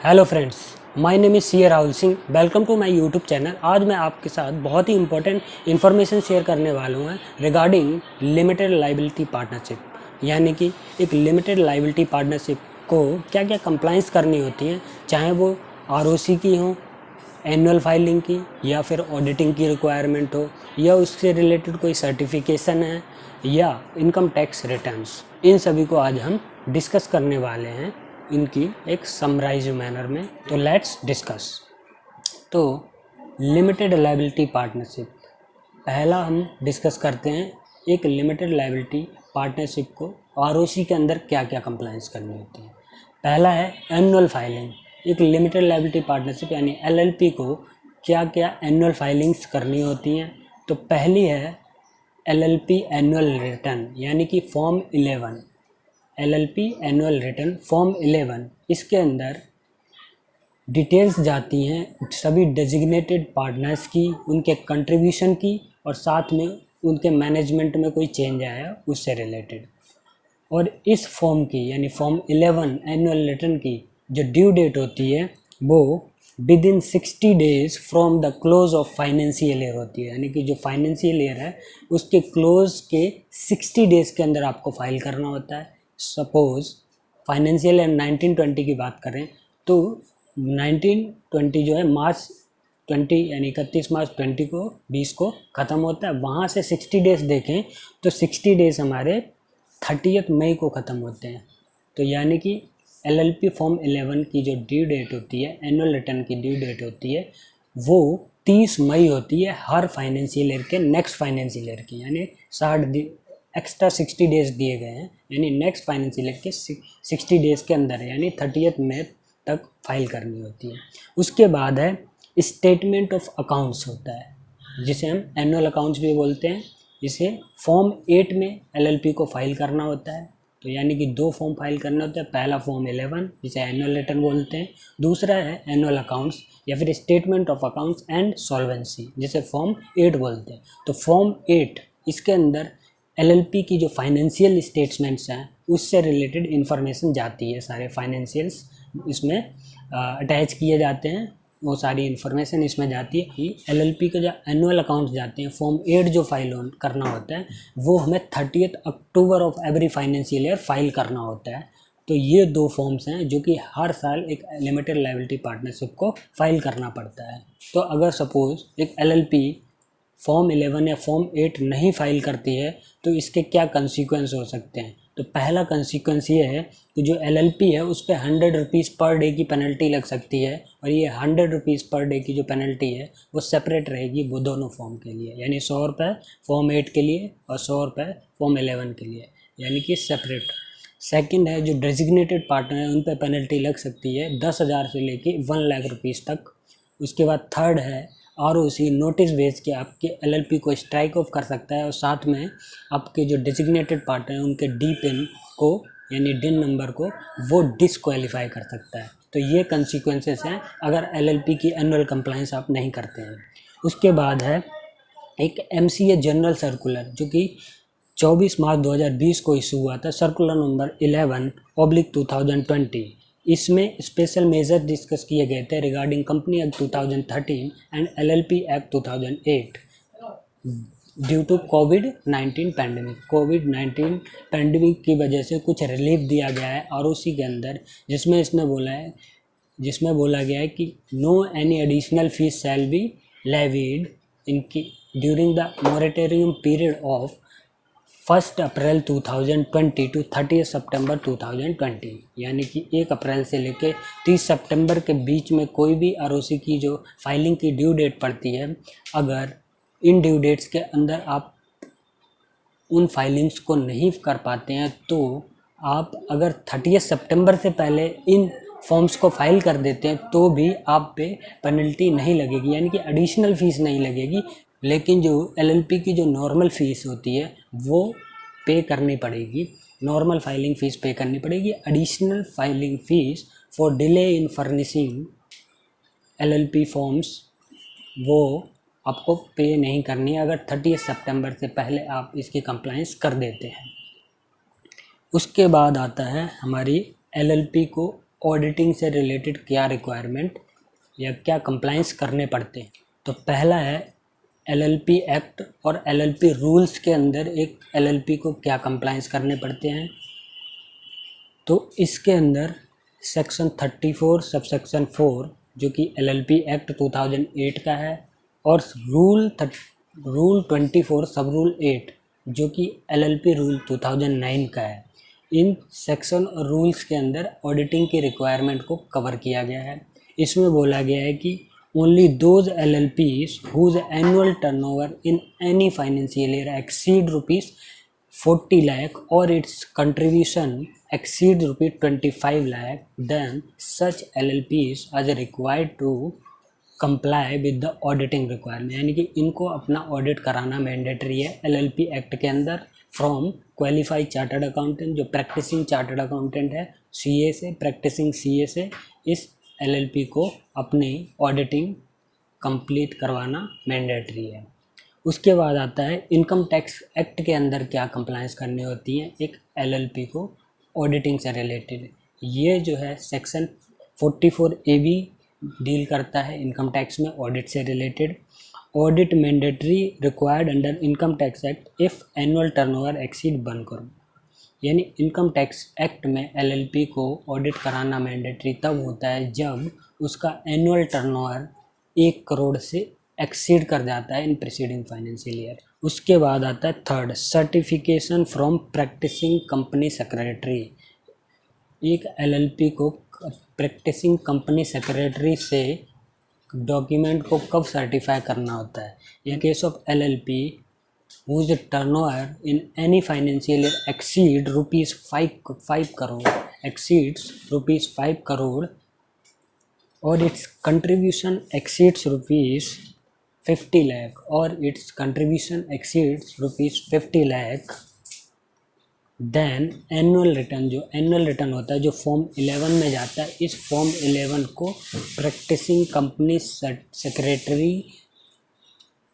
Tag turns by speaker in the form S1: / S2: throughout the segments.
S1: Hello friends, my name is C Rahul Singh. Welcome to my YouTube channel. आज मैं आपके साथ बहुत ही इंपॉर्टेंट इन्फॉर्मेशन शेयर करने वाला हूँ रिगार्डिंग लिमिटेड लाइबिलिटी पार्टनरशिप, यानी कि एक लिमिटेड लाइबिलिटी पार्टनरशिप को क्या क्या कंप्लाइंस करनी होती है, चाहे वो आरओसी की हो, एनुअल फाइलिंग की, या फिर ऑडिटिंग की रिक्वायरमेंट हो, या उससे रिलेटेड कोई सर्टिफिकेशन है, या इनकम टैक्स रिटर्न्स। इन सभी को आज हम डिस्कस करने वाले हैं इनकी एक समराइज मैनर में। तो लेट्स डिस्कस। तो लिमिटेड लायबिलिटी पार्टनरशिप, पहला हम डिस्कस करते हैं एक लिमिटेड लायबिलिटी पार्टनरशिप को आरओसी के अंदर क्या क्या कंप्लायंस करनी होती है। पहला है एनुअल फाइलिंग। एक लिमिटेड लायबिलिटी पार्टनरशिप यानी एलएलपी को क्या क्या एनुअल फाइलिंग्स करनी होती हैं। तो पहली है एलएलपी एनुअल रिटर्न, यानी कि form 11। LLP annual return form 11, इसके अंदर डिटेल्स जाती हैं सभी डेजिग्नेटेड पार्टनर्स की, उनके कंट्रीब्यूशन की, और साथ में उनके मैनेजमेंट में कोई चेंज आया उससे रिलेटेड। और इस फॉर्म की यानी फॉर्म 11 एनुअल रिटर्न की जो ड्यू डेट होती है वो with in 60 days from the close of financial year होती है, यानी कि जो फाइनेंशियल ईयर है उसके क्लोज के 60 डेज के अंदर आपको फाइल करना होता है। सपोज फाइनेंशियल ईयर 1920 की बात करें तो 1920 जो है मार्च 20 यानी 31 मार्च 20 को ख़त्म होता है। वहाँ से 60 डेज देखें तो 60 डेज हमारे 30 मई को ख़त्म होते हैं। तो यानी कि एलएलपी फॉर्म 11 की जो ड्यू डेट होती है, एनुअल रिटर्न की ड्यू डेट होती है, वो 30 मई होती है हर फाइनेंशियल ईयर के नेक्स्ट फाइनेंशियल ईयर की, यानी 60 एक्स्ट्रा 60 डेज दिए गए हैं, यानी नेक्स्ट फाइनेंशियल ईयर के 60 डेज के अंदर यानी 30 मई तक फाइल करनी होती है। उसके बाद है स्टेटमेंट ऑफ अकाउंट्स होता है, जिसे हम एनुअल अकाउंट्स भी बोलते हैं। इसे फॉर्म 8 में एलएलपी को फाइल करना होता है। तो यानी कि 2 फॉर्म फाइल करना होता है। पहला फॉर्म 11 जिसे एनुअल रिटर्न बोलते हैं, दूसरा है एनुअल अकाउंट्स या फिर statement of accounts and solvency जिसे फॉर्म 8 बोलते हैं। तो फॉर्म 8 इसके अंदर एलएलपी की जो फाइनेंशियल स्टेटमेंट्स हैं उससे रिलेटेड इन्फॉर्मेशन जाती है, सारे फाइनेंशियल्स इसमें अटैच किए जाते हैं, वो सारी इन्फॉर्मेशन इसमें जाती है। कि एलएलपी के जो एनुअल अकाउंट्स जाते हैं फॉर्म 8 जो फाइल करना होता है वो हमें 30 October of every financial year file करना होता है। तो ये 2 फॉर्म्स हैं जो कि हर साल एक लिमिटेड लायबिलिटी पार्टनरशिप को फाइल करना पड़ता है। तो अगर सपोज एक एलएलपी फॉर्म 11 या फॉर्म 8 नहीं फाइल करती है तो इसके क्या कंसिक्वेंस हो सकते हैं। तो पहला कंसिक्वेंस ये है कि जो एलएलपी है उस पर 100 रुपीज़ पर डे की पेनल्टी लग सकती है, और ये 100 रुपीज़ पर डे की जो पेनल्टी है वो सेपरेट रहेगी वो दोनों फॉर्म के लिए, यानी 100 रुपये फॉर्म 8 के लिए और 100 रुपये फॉर्म 11 के लिए, यानी कि सेपरेट। सेकंड है जो डेजिग्नेटेड पार्टनर है उन पर पेनल्टी लग सकती है 10,000 से लेके 1 लाख रुपीज़ तक। उसके बाद थर्ड है आरओसी नोटिस भेज के आपके एलएलपी को स्ट्राइक ऑफ कर सकता है, और साथ में आपके जो डेजिग्नेटेड पार्टनर हैं उनके डी पिन को यानी डिन नंबर को वो डिसक्वालीफाई कर सकता है। तो ये कंसिक्वेंसेस हैं अगर एलएलपी की एनुअल कंप्लायंस आप नहीं करते हैं। उसके बाद है एक एमसीए जनरल सर्कुलर जो कि 24 मार्च 2020 को इशू हुआ था, सर्कुलर नंबर 11/2020। इसमें स्पेशल मेजर डिस्कस किए गए थे regarding company act 2013 and LLP act 2008 due to कोविड-19 पैंडमिक। कोविड-19 पैंडमिक की वजह से कुछ रिलीफ दिया गया है आरओसी के अंदर, जिसमें बोला गया है कि no any additional fees shall be levied इनकी during the moratorium period of 1 April 2020 to 30 सितंबर 2020, यानी कि 1 अप्रैल से लेकर 30 सितंबर के बीच में कोई भी आरओसी की जो फाइलिंग की ड्यू डेट पड़ती है, अगर इन ड्यू डेट्स के अंदर आप उन फाइलिंग्स को नहीं कर पाते हैं तो आप अगर 30 सितंबर से पहले इन फॉर्म्स को फाइल कर देते हैं तो भी आप पे पेनल्टी नहीं लगेगी, यानी कि एडिशनल फ़ीस नहीं लगेगी। लेकिन जो एलएलपी की जो नॉर्मल फ़ीस होती है वो पे करनी पड़ेगी, नॉर्मल फाइलिंग फ़ीस पे करनी पड़ेगी। Additional filing fees for delay in furnishing LLP forms वो आपको पे नहीं करनी है अगर 30 सितंबर से पहले आप इसकी कंप्लायंस कर देते हैं। उसके बाद आता है हमारी एलएलपी को ऑडिटिंग से रिलेटेड क्या रिक्वायरमेंट या क्या कंप्लाइंस करने पड़ते हैं। तो पहला है एलएलपी एक्ट और एलएलपी रूल्स के अंदर एक एलएलपी को क्या कंप्लाइंस करने पड़ते हैं। तो इसके अंदर सेक्शन 34 सबसेक्शन 4 जो कि एलएलपी एक्ट 2008 का है और रूल 24 सब रूल 8 जो कि एलएलपी रूल 2009 का है। इन सेक्शन और रूल्स के अंदर ऑडिटिंग की रिक्वायरमेंट को कवर किया गया है। इसमें बोला गया है कि only those LLPs whose annual turnover in any financial year exceed rupees 40 lakh or its contribution exceed rupees 25 lakh, then such LLPs are required to comply with the auditing requirement। यानी कि इनको अपना ऑडिट कराना mandatory है LLP act के अंदर from qualified chartered accountant जो practising chartered accountant है CA से, प्रैक्टिसिंग CA से इस LLP को अपनी ऑडिटिंग कंप्लीट करवाना मैंडेटरी है। उसके बाद आता है इनकम टैक्स एक्ट के अंदर क्या कंप्लायंस करनी होती है एक LLP को ऑडिटिंग से रिलेटेड। ये जो है सेक्शन 44AB डील करता है इनकम टैक्स में ऑडिट से related. Audit mandatory required under income tax act if annual turnover exceed 1 crore. यानी इनकम टैक्स एक्ट में LLP को ऑडिट कराना मैंडेटरी तब होता है जब उसका एनुअल टर्नओवर 1 करोड़ से एक्सीड कर जाता है इन प्रीसीडिंग फाइनेंशियल ईयर। उसके बाद आता है third certification from practicing company secretary. एक LLP को प्रैक्टिसिंग कंपनी सेक्रेटरी से डॉक्यूमेंट को कब सर्टिफाई करना होता है। In case of LLP whose turnover in any financial year exceed rupees 5 crore exceeds rupees 5 crore or its contribution exceeds rupees 50 lakh or its contribution exceeds rupees 50 lakh, then annual return जो annual return होता है जो form 11 में जाता है, इस form 11 को practicing company secretary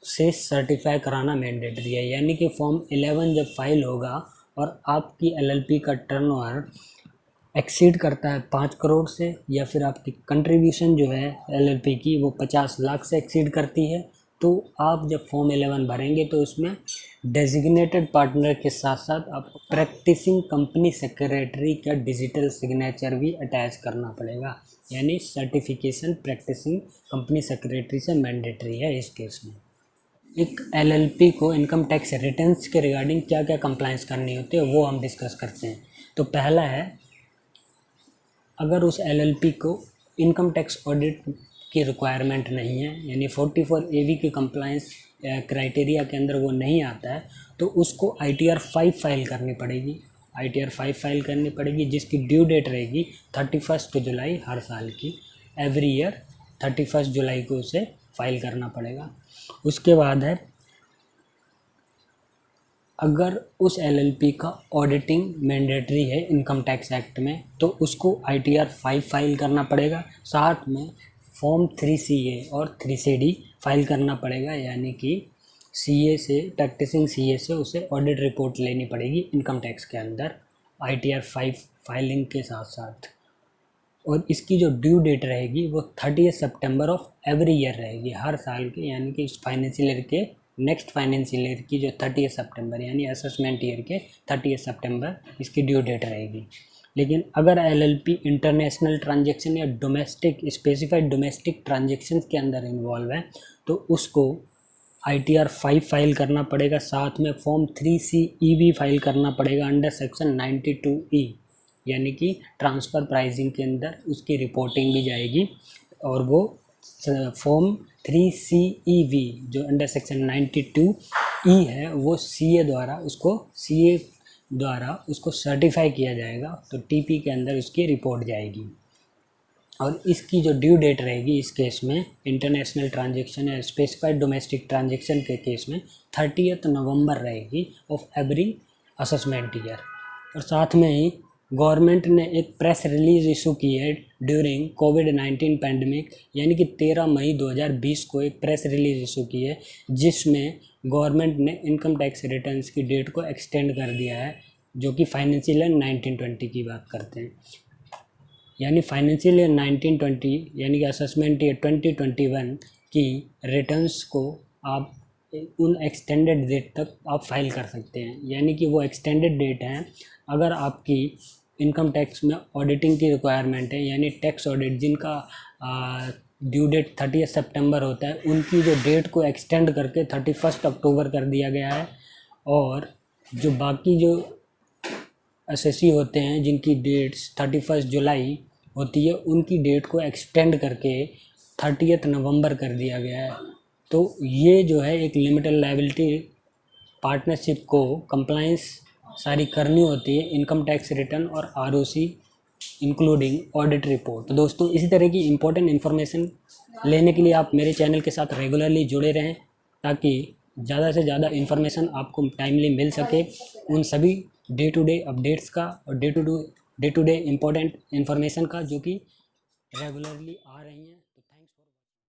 S1: से सर्टिफाई कराना मैंडेटरी है। यानी कि फॉर्म 11 जब फाइल होगा और आपकी LLP का टर्नओवर एक्सीड करता है 5 करोड़ से या फिर आपकी कंट्रीब्यूशन जो है LLP की वो 50 लाख से एक्सीड करती है, तो आप जब फॉर्म 11 भरेंगे तो उसमें डेजिग्नेटेड पार्टनर के साथ साथ आप प्रैक्टिसिंग कंपनी सेक्रेटरी का डिजिटल सिग्नेचर भी अटैच करना पड़ेगा। यानी सर्टिफिकेशन प्रैक्टिसिंग कंपनी सेक्रेटरी से मैंडेटरी है इस केस में। एक LLP को इनकम टैक्स रिटर्न्स के रिगार्डिंग क्या क्या कंप्लायंस करनी होती है वो हम डिस्कस करते हैं। तो पहला है अगर उस LLP को इनकम टैक्स ऑडिट की रिक्वायरमेंट नहीं है यानी 44AB की कंप्लायंस क्राइटेरिया के अंदर वो नहीं आता है तो उसको ITR 5 फाइल करनी पड़ेगी। ITR 5 फाइल करनी पड़ेगी जिसकी ड्यू डेट रहेगी 31 जुलाई हर साल की। एवरी ईयर 31 जुलाई को उसे फाइल करना पड़ेगा। उसके बाद है अगर उस LLP का ऑडिटिंग मैंडेटरी है इनकम टैक्स एक्ट में तो उसको ITR 5 फाइल करना पड़ेगा, साथ में फॉर्म 3CA और 3CD फाइल करना पड़ेगा। यानी कि CA से प्रैक्टिसिंग CA से उसे ऑडिट रिपोर्ट लेनी पड़ेगी इनकम टैक्स के अंदर ITR 5 फाइलिंग के साथ साथ। और इसकी जो ड्यू डेट रहेगी वो 30 सितंबर ऑफ एवरी ईयर रहेगी हर साल के। यानी कि इस फाइनेंशियल ईयर के नेक्स्ट फाइनेंशियल ईयर की जो 30 सितंबर यानी असेसमेंट ईयर के 30 सितंबर इसकी ड्यू डेट रहेगी। लेकिन अगर LLP इंटरनेशनल ट्रांजैक्शन या डोमेस्टिक स्पेसिफाइड डोमेस्टिक ट्रांजैक्शन के अंदर इन्वॉल्व है तो उसको ITR 5 फाइल करना पड़ेगा, साथ में फॉर्म 3CE भी फाइल करना पड़ेगा अंडर सेक्शन 92E। यानी कि ट्रांसफ़र प्राइसिंग के अंदर उसकी रिपोर्टिंग भी जाएगी और वो फॉर्म 3CEV जो अंडर सेक्शन 92E है वो CA द्वारा उसको सर्टिफाई किया जाएगा तो TP के अंदर उसकी रिपोर्ट जाएगी। और इसकी जो ड्यू डेट रहेगी इस केस में इंटरनेशनल ट्रांजैक्शन या स्पेसिफाइड डोमेस्टिक ट्रांजैक्शन के केस में 30 नवंबर रहेगी ऑफ एवरी असेसमेंट ईयर। और साथ में ही गवर्नमेंट ने एक प्रेस रिलीज इशू की है ड्यूरिंग कोविड-19 पैंडमिक। यानी कि 13 मई 2020 को एक प्रेस रिलीज इशू की है जिसमें गवर्नमेंट ने इनकम टैक्स रिटर्न्स की डेट को एक्सटेंड कर दिया है जो कि फाइनेंशियल ईयर 1920 की बात करते हैं। यानी फाइनेंशियल ईयर 1920 यानी कि असेसमेंट ईयर 2021 की रिटर्न्स को आप उन एक्सटेंडेड डेट तक आप फाइल कर सकते हैं। यानी कि वो एक्सटेंडेड डेट हैं, अगर आपकी इनकम टैक्स में ऑडिटिंग की रिक्वायरमेंट है, यानी टैक्स ऑडिट जिनका ड्यू डेट 30 सितंबर होता है, उनकी जो डेट को एक्सटेंड करके 31 अक्टूबर कर दिया गया है। और जो बाकी जो एसएससी होते हैं जिनकी डेट्स 31 जुलाई होती है, उनकी डेट को एक्सटेंड करके 30 नवंबर कर दिया गया है। तो ये जो है एक लिमिटेड लायबिलिटी पार्टनरशिप को कंप्लाइंस सारी करनी होती है, इनकम टैक्स रिटर्न और आरओसी इंक्लूडिंग ऑडिट रिपोर्ट। तो दोस्तों, इसी तरह की इम्पोर्टेंट इन्फॉर्मेशन लेने के लिए आप मेरे चैनल के साथ रेगुलरली जुड़े रहें, ताकि ज़्यादा से ज़्यादा इन्फॉर्मेशन आपको टाइमली मिल सके उन सभी डे टू डे अपडेट्स का और day to day important information का, जो कि रेगुलरली आ रही हैं। तो थैंक्स फॉर